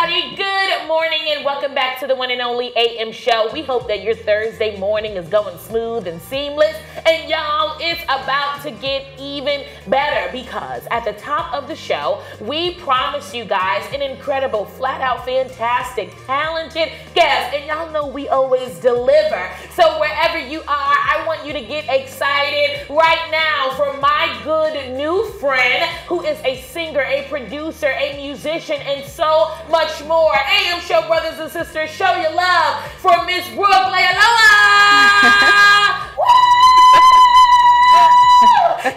everybody. Good morning and welcome back to the one and only AM show. We hope that your Thursday morning is going smooth and seamless. And y'all, it's about to get even better because at the top of the show, we promise you guys an incredible, flat out, fantastic, talented guest. And y'all know we always deliver. So wherever you are, I want you to get excited right now for my good new friend who is a singer, a producer, a musician, and so much more. AM show brothers and sisters, show your love for Miss Brooke Leialoha.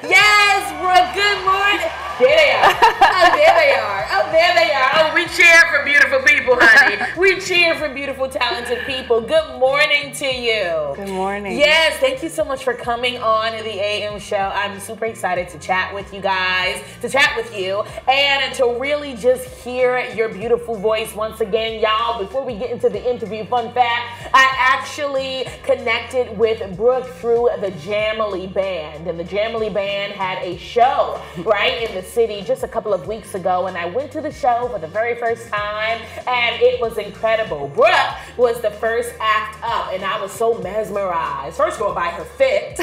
Yes, Brooke, good morning. There they are. Oh, there they are. Oh, there they are. Oh, we cheer for beautiful people, honey. We cheer for beautiful, talented people. Good morning to you. Good morning. Yes, thank you so much for coming on the AM show. I'm super excited to chat with you guys, and to really just hear your beautiful voice once again. Y'all, before we get into the interview, fun fact, I actually connected with Brooke through the Jamily Band, and the Jamily Band had a show right in the city just a couple of weeks ago, and I went to the show for the very first time, and it was incredible. Brooke was the first act up, and I was so mesmerized. First of all, by her fit.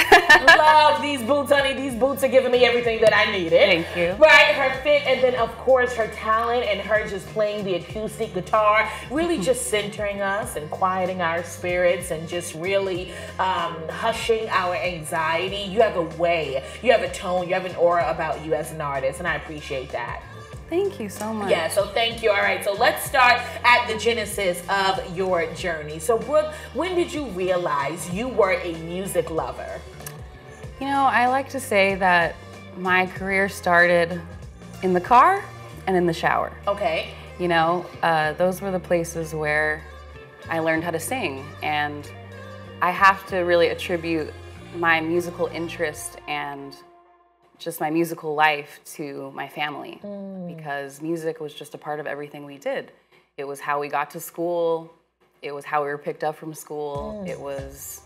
Love these boots, honey. These boots are giving me everything that I needed. Thank you. Right, her fit, and then of course her talent and her just playing the acoustic guitar, really just centering us and quieting our spirits and just really hushing our anxiety. You have a way, you have a tone, you have an aura about you as an artist, and I appreciate that. Thank you so much. Yeah, so thank you. All right, so let's start at the genesis of your journey. So Brooke, when did you realize you were a music lover? You know, I like to say that my career started in the car and in the shower. Okay. You know, those were the places where I learned how to sing, and I have to really attribute my musical interest and just my musical life to my family, because music was just a part of everything we did. It was how we got to school. It was how we were picked up from school. It was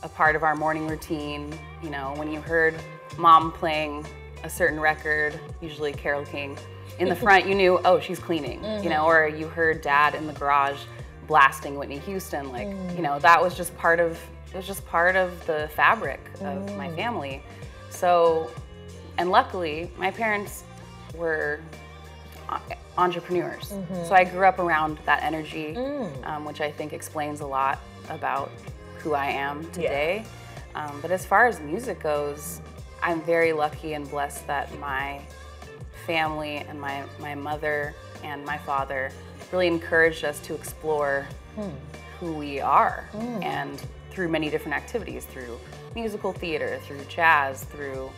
a part of our morning routine. You know, when you heard mom playing a certain record, usually Carole King, in the front, you knew, oh, she's cleaning, you know, or you heard dad in the garage blasting Whitney Houston. Like, you know, that was just part of, it was just part of the fabric of my family. So, and luckily, my parents were entrepreneurs. So I grew up around that energy, which I think explains a lot about who I am today. Yeah. But as far as music goes, I'm very lucky and blessed that my family and my mother and my father really encouraged us to explore who we are, and through many different activities, through musical theater, through jazz, through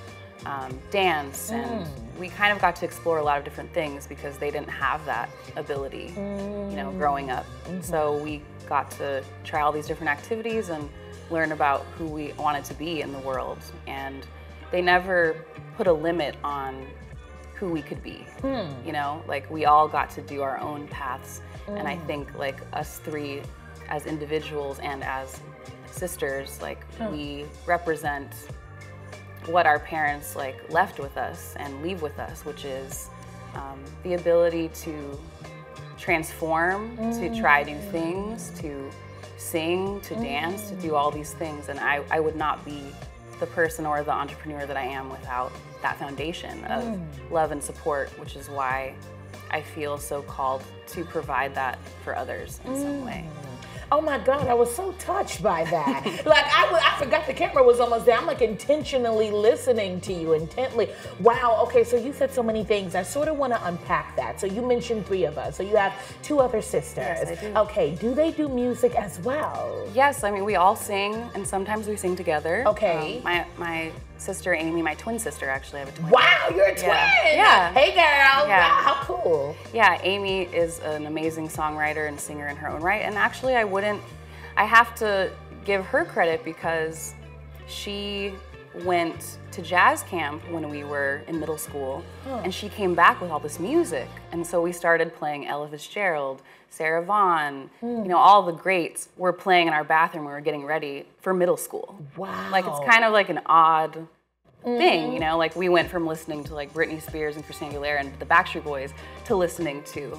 dance, and we kind of got to explore a lot of different things because they didn't have that ability, you know, growing up. So we got to try all these different activities and learn about who we wanted to be in the world, and they never put a limit on who we could be. You know, like we all got to do our own paths, and I think like us three as individuals and as sisters, like we represent what our parents like left with us and leave with us, which is the ability to transform, to try new things, to sing, to dance, to do all these things. And I would not be the person or the entrepreneur that I am without that foundation of love and support, which is why I feel so called to provide that for others in some way. Oh my God, I was so touched by that. Like I forgot the camera was almost there. I'm like intentionally listening to you intently. Wow, okay, so you said so many things. I sort of want to unpack that. So you mentioned 3 of us. So you have 2 other sisters. Yes, I do. Okay, do they do music as well? Yes, I mean, we all sing, and sometimes we sing together. Okay. My sister Amy, my twin sister, actually, I have a twin. Wow, you're a twin! Yeah. Hey girl, Yeah. wow, how cool. Yeah, Amy is an amazing songwriter and singer in her own right, and actually I have to give her credit because she went to jazz camp when we were in middle school, and she came back with all this music, and so we started playing Ella Fitzgerald, Sarah Vaughan, you know, all the greats were playing in our bathroom when we were getting ready for middle school. Wow. Like, it's kind of like an odd thing, you know, like we went from listening to like Britney Spears and Christina Aguilera and the Backstreet Boys to listening to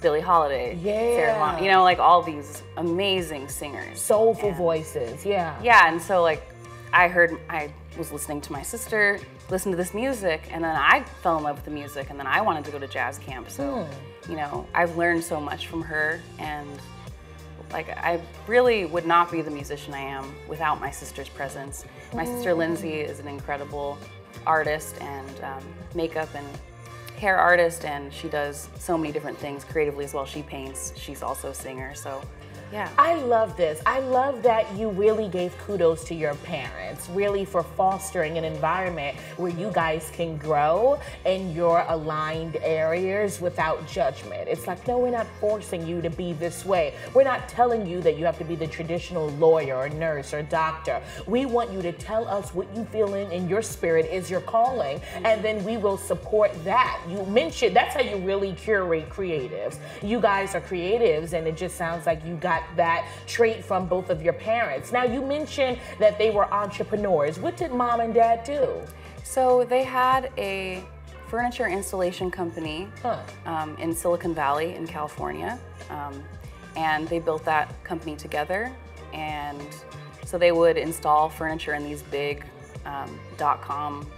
Billie Holiday, Sarah Vaughan, you know, like all these amazing singers. Soulful voices, yeah. Yeah, and so like I was listening to my sister listen to this music, and then I fell in love with the music, and then I wanted to go to jazz camp. So, you know, I've learned so much from her, and like I really would not be the musician I am without my sister's presence. My sister Lindsay is an incredible artist and makeup and hair artist, and she does so many different things creatively as well. She paints, she's also a singer, so yeah. I love this. I love that you really gave kudos to your parents, really for fostering an environment where you guys can grow in your aligned areas without judgment. It's like, no, we're not forcing you to be this way. We're not telling you that you have to be the traditional lawyer or nurse or doctor. We want you to tell us what you feel in your spirit is your calling, and then we will support that. You mentioned, that's how you really curate creatives. You guys are creatives, and it just sounds like you got that trait from both of your parents. Now, you mentioned that they were entrepreneurs. What did mom and dad do? So they had a furniture installation company in Silicon Valley in California, and they built that company together. And so they would install furniture in these big .com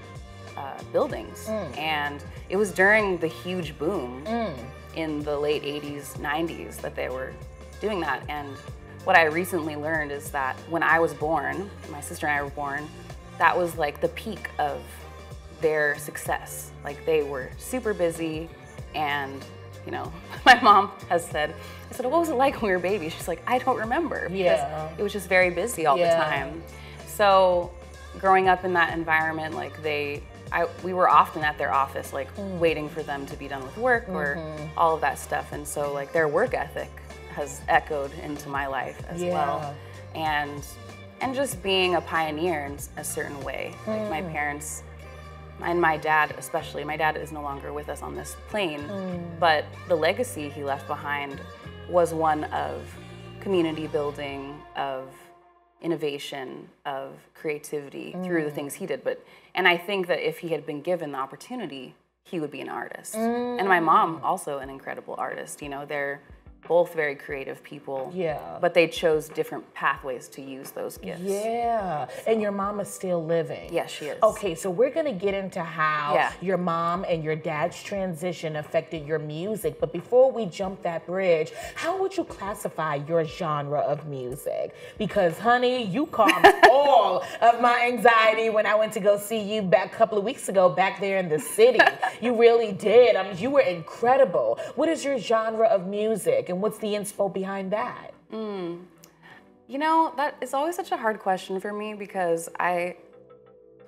buildings. And it was during the huge boom in the late 80s, 90s that they were doing that. And what I recently learned is that when I was born, my sister and I were born, that was like the peak of their success. Like they were super busy, and you know, my mom has said, I said, what was it like when we were babies? She's like, I don't remember, because it was just very busy all the time. So growing up in that environment, like we were often at their office, like waiting for them to be done with work or all of that stuff. And so like their work ethic has echoed into my life as well. And just being a pioneer in a certain way. Like my parents, and my dad especially, my dad is no longer with us on this plane, but the legacy he left behind was one of community building, of innovation, of creativity through the things he did. And I think that if he had been given the opportunity, he would be an artist. And my mom, also an incredible artist. You know, they're both very creative people, but they chose different pathways to use those gifts. And your mom is still living. Yes, she is. Okay, so we're gonna get into how your mom and your dad's transition affected your music, but before we jump that bridge, how would you classify your genre of music? Because honey, you calmed all of my anxiety when I went to go see you back a couple of weeks ago back there in the city. You really did. I mean, you were incredible. What is your genre of music, and what's the inspo behind that? You know, that is always such a hard question for me, because I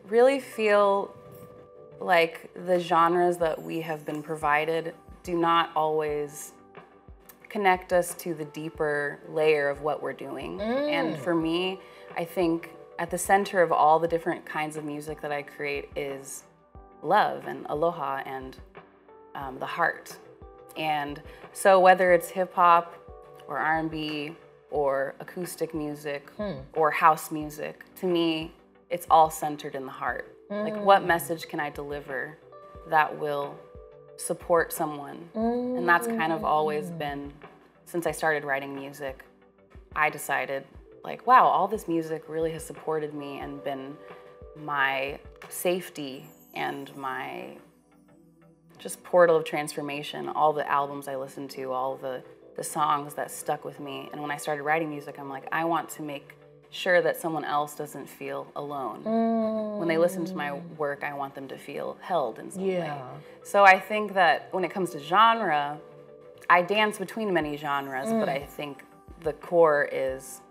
really feel like the genres that we have been provided do not always connect us to the deeper layer of what we're doing. And for me, I think at the center of all the different kinds of music that I create is love and aloha and the heart. And so whether it's hip hop or R&B or acoustic music or house music, to me, it's all centered in the heart. Like, what message can I deliver that will support someone? And that's kind of always been, since I started writing music, I decided, like, wow, all this music really has supported me and been my safety and my just portal of transformation. All the albums I listened to, all the songs that stuck with me. And when I started writing music, I'm like, I want to make sure that someone else doesn't feel alone. When they listen to my work, I want them to feel held in some way. So I think that when it comes to genre, I dance between many genres, but I think the core is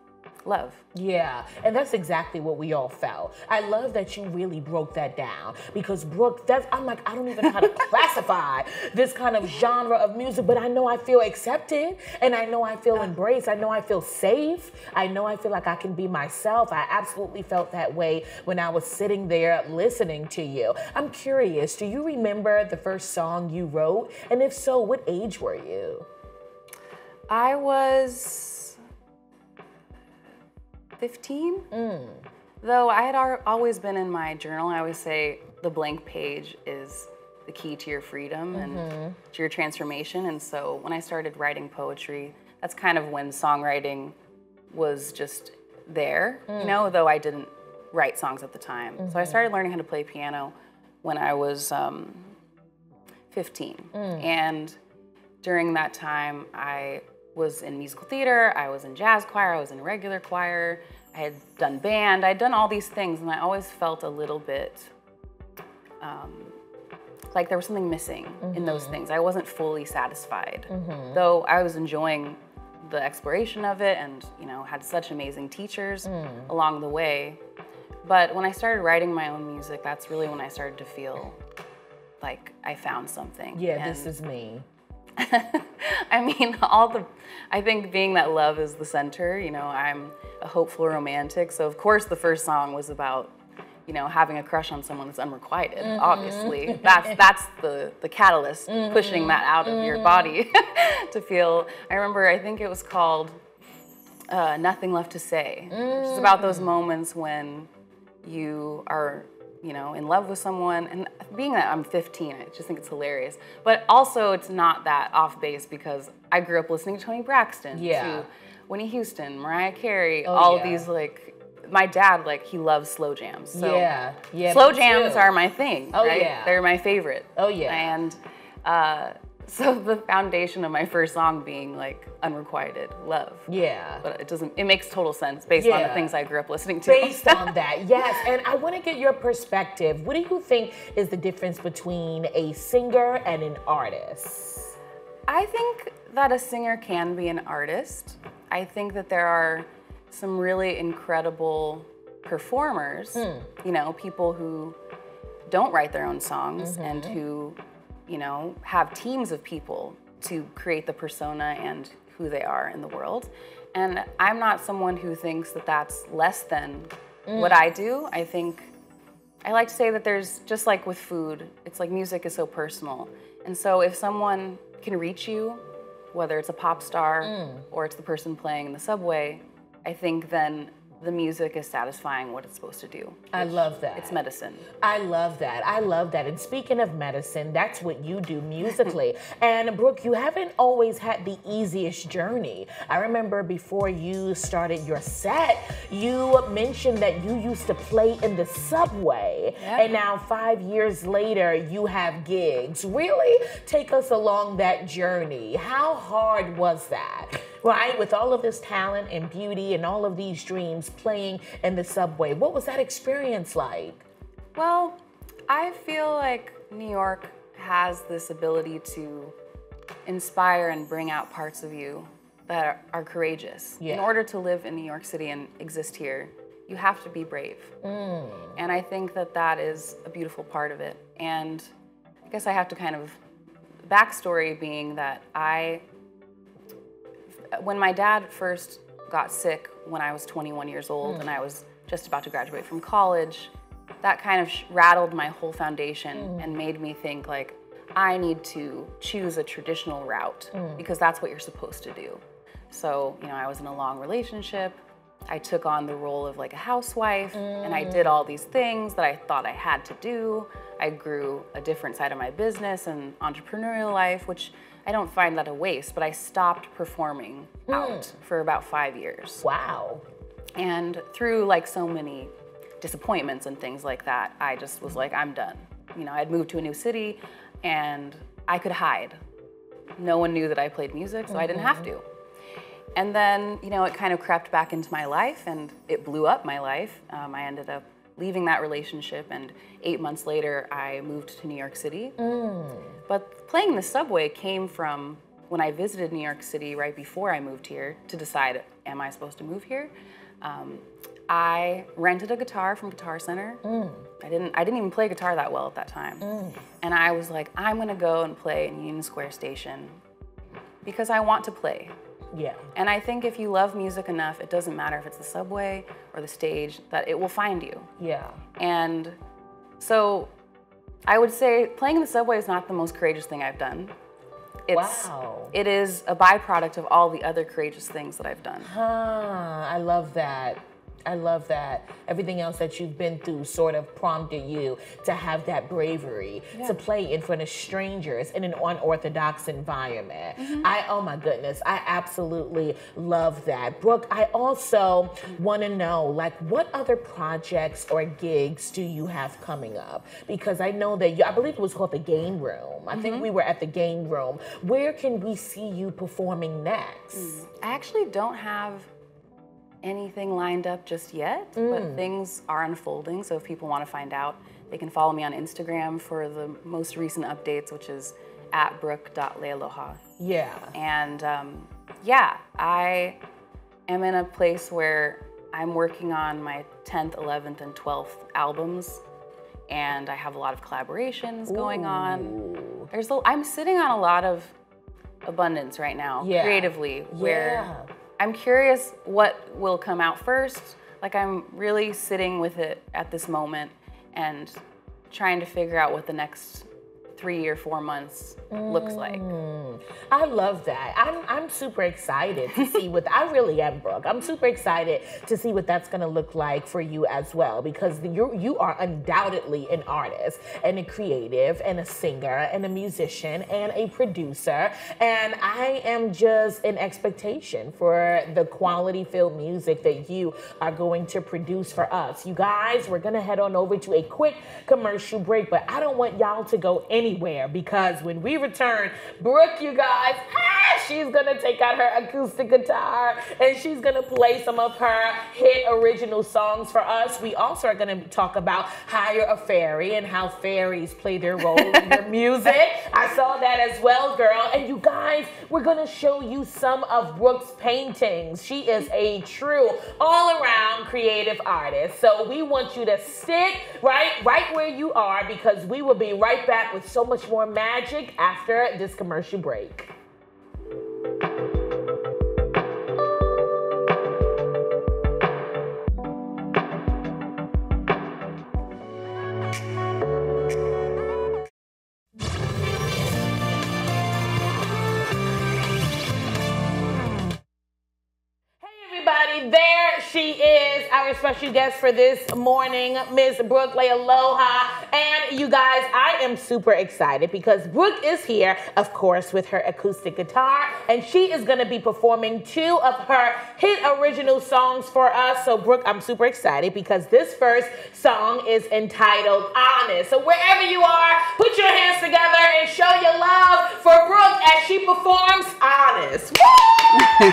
love. Yeah, and that's exactly what we all felt. I love that you really broke that down, because Brooke, I'm like, I don't even know how to classify this kind of genre of music, but I know I feel accepted, and I know I feel embraced. I know I feel safe. I know I feel like I can be myself. I absolutely felt that way when I was sitting there listening to you. I'm curious, do you remember the first song you wrote? And if so, what age were you? I was 15, though I had always been in my journal. I always say the blank page is the key to your freedom and to your transformation. And so when I started writing poetry, that's kind of when songwriting was just there, you know, though I didn't write songs at the time. So I started learning how to play piano when I was 15. And during that time, I was in musical theater, I was in jazz choir, I was in regular choir, I had done band, I'd done all these things, and I always felt a little bit like there was something missing in those things. I wasn't fully satisfied, though I was enjoying the exploration of it and, you know, had such amazing teachers along the way. But when I started writing my own music, that's really when I started to feel like I found something. Yeah, and this is me. I mean, I think being that love is the center, you know, I'm a hopeful romantic. So of course the first song was about, you know, having a crush on someone that's unrequited, obviously. That's the catalyst, pushing that out of your body to feel. I remember, I think it was called Nothing Left to Say, which is about those moments when you are, you know, in love with someone. And being that I'm 15, I just think it's hilarious. But also it's not that off base because I grew up listening to Toni Braxton, to Whitney Houston, Mariah Carey, all of these, like, my dad, like, he loves slow jams. So slow jams are my thing, right? They're my favorite. And so the foundation of my first song being like unrequited love. But it makes total sense based on the things I grew up listening to. Based on that, yes. And I want to get your perspective. What do you think is the difference between a singer and an artist? I think that a singer can be an artist. I think that there are some really incredible performers, you know, people who don't write their own songs and who, you know, have teams of people to create the persona and who they are in the world. And I'm not someone who thinks that that's less than what I do. I think, I like to say that there's, just like with food, it's like music is so personal. And so if someone can reach you, whether it's a pop star or it's the person playing in the subway, I think then the music is satisfying what it's supposed to do. I love that. It's medicine. I love that. I love that. And speaking of medicine, that's what you do musically. And Brooke, you haven't always had the easiest journey. I remember before you started your set, you mentioned that you used to play in the subway. And now 5 years later, you have gigs. Really take us along that journey. How hard was that? Right, with all of this talent and beauty and all of these dreams playing in the subway, what was that experience like? Well, I feel like New York has this ability to inspire and bring out parts of you that are courageous. In order to live in New York City and exist here, you have to be brave. And I think that that is a beautiful part of it. And I guess I have to kind of, backstory being that when my dad first got sick when I was 21 years old and I was just about to graduate from college, that kind of rattled my whole foundation and made me think like, I need to choose a traditional route because that's what you're supposed to do. So, you know, I was in a long relationship. I took on the role of like a housewife and I did all these things that I thought I had to do. I grew a different side of my business and entrepreneurial life, which I don't find that a waste, but I stopped performing out for about 5 years. Wow. And through like so many disappointments and things like that, I just was like, I'm done. You know, I'd moved to a new city and I could hide. No one knew that I played music, so I didn't have to. And then, you know, it kind of crept back into my life and it blew up my life. I ended up leaving that relationship and 8 months later, I moved to New York City. But playing the subway came from when I visited New York City right before I moved here to decide, am I supposed to move here? I rented a guitar from Guitar Center. I didn't even play guitar that well at that time. And I was like, I'm gonna go and play in Union Square Station because I want to play. And I think if you love music enough, it doesn't matter if it's the subway or the stage, that it will find you. And so I would say playing in the subway is not the most courageous thing I've done. It is a byproduct of all the other courageous things that I've done. I love that. I love that. Everything else that you've been through sort of prompted you to have that bravery to play in front of strangers in an unorthodox environment. Oh my goodness, I absolutely love that. Brooke, I also want to know, like, what other projects or gigs do you have coming up? Because I know that I believe it was called the Game Room. I think we were at the Game Room. Where can we see you performing next? I actually don't have anything lined up just yet, but things are unfolding. So if people want to find out, they can follow me on Instagram for the most recent updates, which is at Brooke.Leialoha. Yeah. And yeah, I am in a place where I'm working on my 10th, 11th, and 12th albums, and I have a lot of collaborations going on. I'm sitting on a lot of abundance right now, creatively, where I'm curious what will come out first. Like, I'm really sitting with it at this moment and trying to figure out what the next 3 or 4 months looks like. I love that. I'm super excited to see what, I really am, Brooke. I'm super excited to see what that's gonna look like for you as well, because you are undoubtedly an artist and a creative and a singer and a musician and a producer. And I am just in expectation for the quality filled music that you are going to produce for us. You guys, we're gonna head on over to a quick commercial break, but I don't want y'all to go anywhere, because when we return, Brooke, you guys, she's gonna take out her acoustic guitar and she's gonna play some of her hit original songs for us. We also are gonna talk about Hire a Fairy and how fairies play their role in your music. I saw that as well, girl. And you guys, we're gonna show you some of Brooke's paintings. She is a true all-around creative artist. So we want you to stick right where you are, because we will be right back with so much more magic after this commercial break. There she is, our special guest for this morning, Miss Brooke Leialoha. And you guys, I am super excited because Brooke is here, of course, with her acoustic guitar, and she is going to be performing 2 of her hit original songs for us. So Brooke, I'm super excited because this first song is entitled Honest. So wherever you are, put your hands together and show your love for Brooke as she performs Honest. Woo!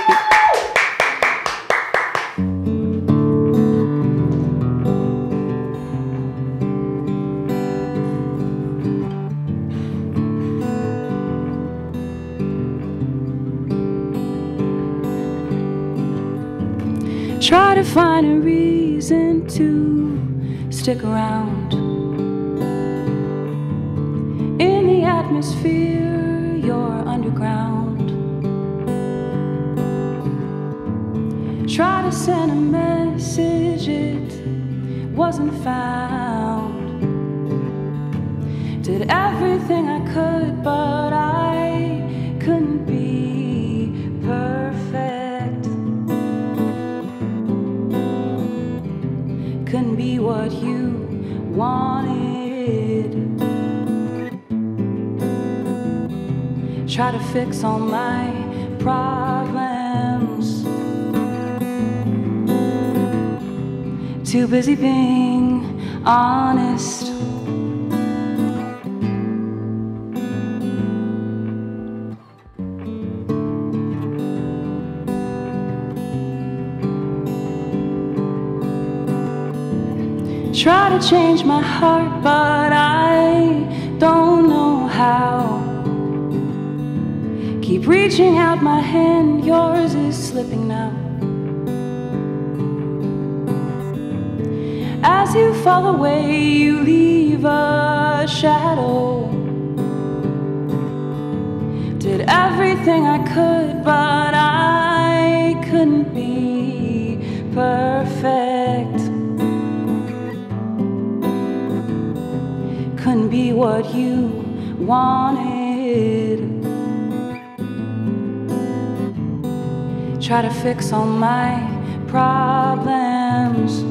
Try to find a reason to stick around. In the atmosphere, you're underground. Try to send a message, it wasn't found. Did everything I could, but I couldn't be perfect. Couldn't be what you wanted. Try to fix all my problems. Too busy being honest. Try to change my heart, but I don't know how. Keep reaching out my hand, yours is slipping now. As you fall away, you leave a shadow. Did everything I could, but I couldn't be perfect. Couldn't be what you wanted. Try to fix all my problems. problems.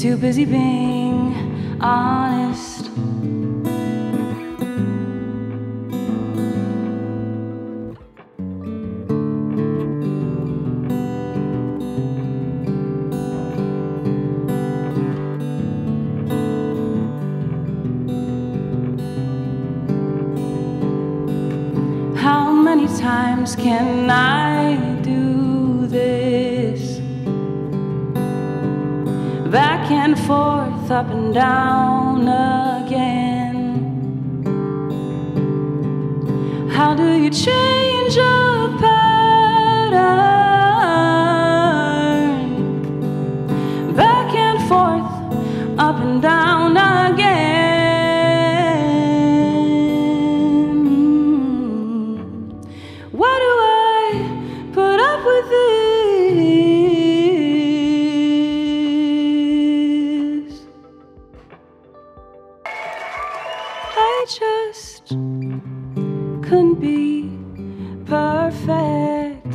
Too busy being honest. How many times can I do this? Back and forth, up and down again. How do you change a pattern? Back and forth, up and down again. Why do I put up with this? I just couldn't be perfect.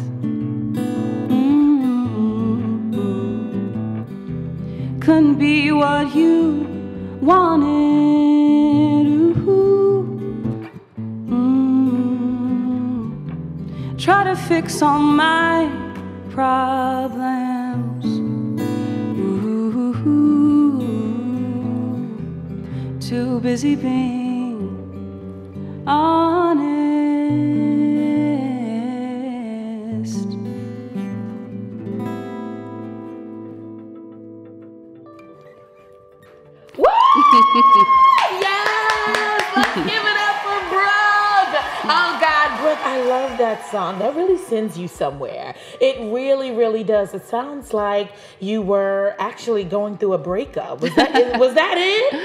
Couldn't be what you wanted. Try to fix all my problems. Too busy being honest. Woo! Yes! Let's give it up for Brooke! Oh God, Brooke, I love that song. That really sends you somewhere. It really, really does. It sounds like you were actually going through a breakup. Was that it?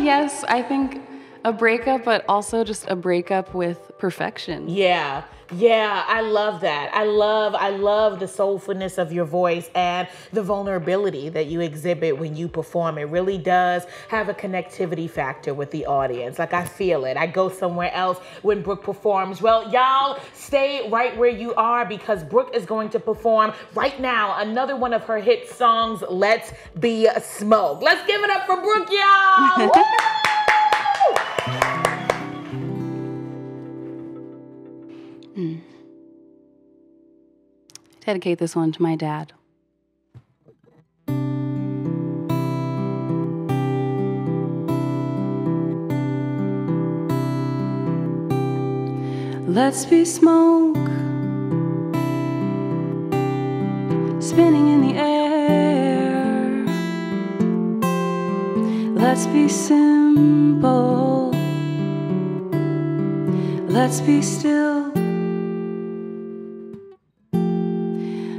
Yes, I think a breakup, but also just a breakup with perfection. Yeah, I love that. I love the soulfulness of your voice and the vulnerability that you exhibit when you perform. It really does have a connectivity factor with the audience. Like, I feel it. I go somewhere else when Brooke performs. Well, y'all stay right where you are, because Brooke is going to perform right now another one of her hit songs, Let's Be Smoke. Let's give it up for Brooke, y'all. Woo! Dedicate this one to my dad. Let's be smoke, spinning in the air. Let's be simple, let's be still.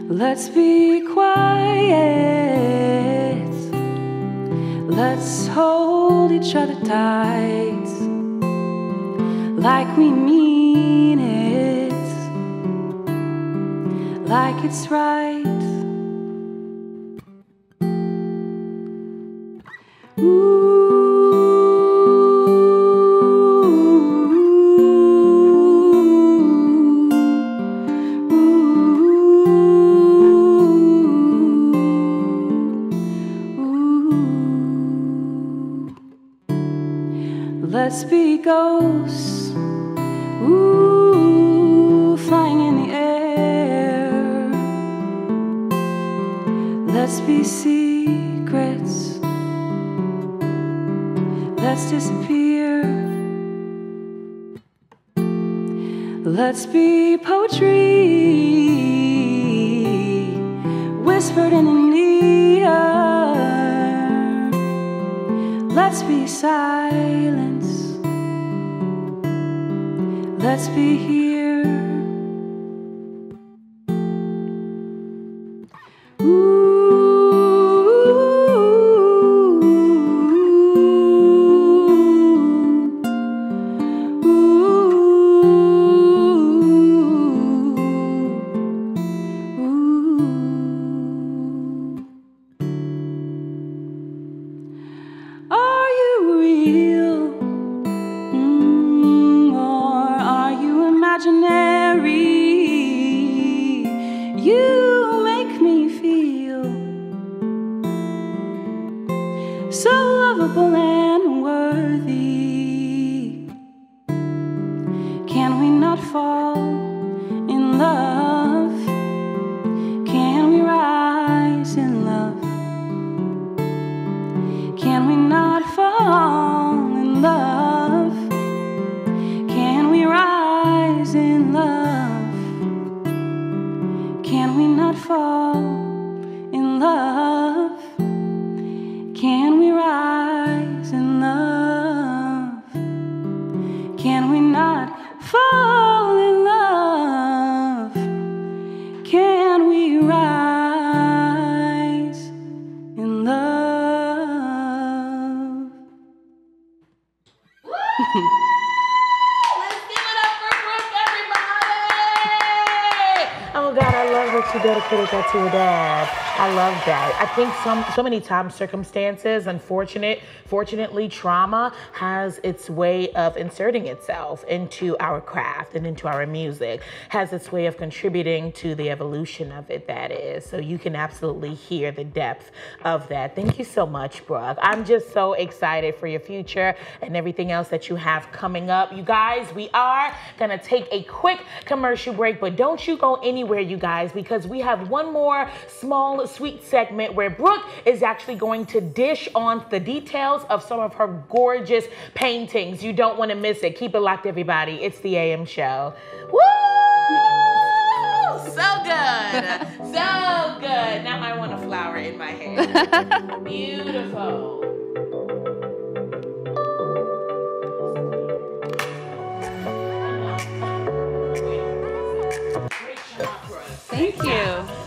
Let's be quiet. Let's hold each other tight, like we mean it, like it's right. Let's be ghosts, ooh, flying in the air. Let's be secrets, let's disappear. Let's be poetry, whispered in the air. Let's be silence, let's be here. Are you real? Or are you imaginary? so lovable and worthy. Can we not fall in love? Can we rise in love? Can we not fall in love? Can we rise in love? Can we not fall in love? Can we rise in love? Can we not fall in love? Can we rise in love? Let's give it up for Brooke, everybody! Oh God, I love that you dedicated that to your dad. I love that. I think so many times circumstances, fortunately, trauma has its way of inserting itself into our craft and into our music, has its way of contributing to the evolution of it, that is. So you can absolutely hear the depth of that. Thank you so much, Brooke. I'm just so excited for your future and everything else that you have coming up. You guys, we are gonna take a quick commercial break, but don't you go anywhere, you guys, because we have one more small sweet segment where Brooke is actually going to dish on the details of some of her gorgeous paintings. You don't want to miss it. Keep it locked, everybody. It's the AM show. Woo! So good. So good. Now I want a flower in my hair. Beautiful. Thank you.